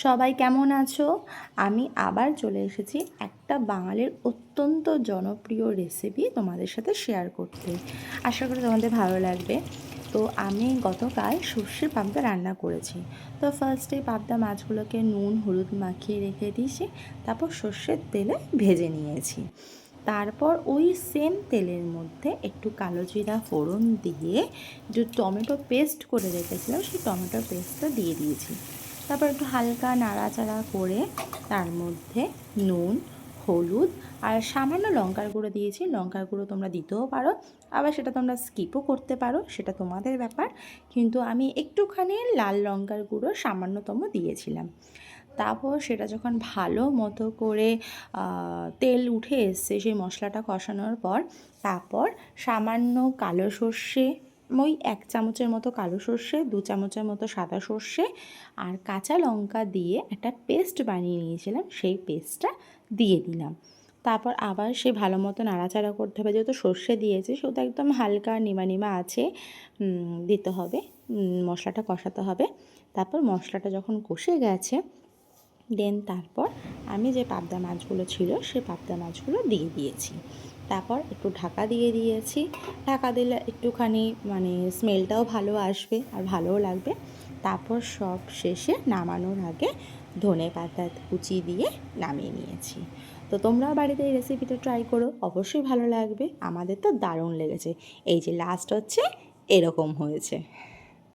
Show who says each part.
Speaker 1: সবাই কেমন আছো? আমি আবার চলে এসেছি একটা বাঙালির অত্যন্ত জনপ্রিয় রেসিপি তোমাদের সাথে শেয়ার করতে। আশা করি তোমাদের ভালো লাগবে। তো আমি গতকাল সর্ষে পাবদা রান্না করেছি। তো ফার্স্টে পাবদা মাছগুলোকে নুন হলুদ মাখিয়ে রেখে দিয়েছি, তারপর সর্ষের তেলে ভেজে নিয়েছি। তারপর ওই সেম তেলের মধ্যে একটু কালো জিরা ফোড়ন দিয়ে যে টমেটো পেস্ট করে রেখেছিলাম সেই টমেটো পেস্টটা দিয়ে দিয়েছি। তারপর একটু হালকা নাড়াচাড়া করে তার মধ্যে নুন হলুদ আর সামান্য লঙ্কার গুঁড়ো দিয়েছি। লঙ্কার গুঁড়ো তোমরা দিতেও পারো, আবার সেটা তোমরা স্কিপও করতে পারো, সেটা তোমাদের ব্যাপার। কিন্তু আমি একটুখানি লাল লঙ্কার গুঁড়ো সামান্যতম দিয়েছিলাম। তারপর সেটা যখন ভালো মতো করে তেল উঠে এসছে সেই মশলাটা কষানোর পর, তারপর সামান্য কালো সর্ষে, ওই 1 চামচের মতো কালো সর্ষে, 2 চামচের মতো সাদা সর্ষে আর কাঁচা লঙ্কা দিয়ে একটা পেস্ট বানিয়ে নিয়েছিলাম, সেই পেস্টটা দিয়ে দিলাম। তারপর আবার সে ভালো মতো নাড়াচাড়া করতে হবে, যেহেতু সর্ষে দিয়েছে সেহেতু একদম হালকা নিমা নিমা আছে দিতে হবে, মশলাটা কষাতে হবে। তারপর মশলাটা যখন কষে গেছে তারপর আমি যে পাবদা মাছগুলো ছিল সে পাবদা মাছগুলো দিয়ে দিয়েছি। তারপর একটু ঢাকা দিয়ে দিয়েছি। ঢাকা দিলে একটুখানি স্মেলটাও ভালো আসবে আর ভালোও লাগবে। তারপর সব শেষে নামানোর আগে ধনেপাতা কুচি দিয়ে নামিয়ে নিয়েছি। তো তোমরাও বাড়িতে এই রেসিপিটা ট্রাই করো, অবশ্যই ভালো লাগবে। আমাদের তো দারুণ লেগেছে। এই যে লাস্ট হচ্ছে এরকম হয়েছে।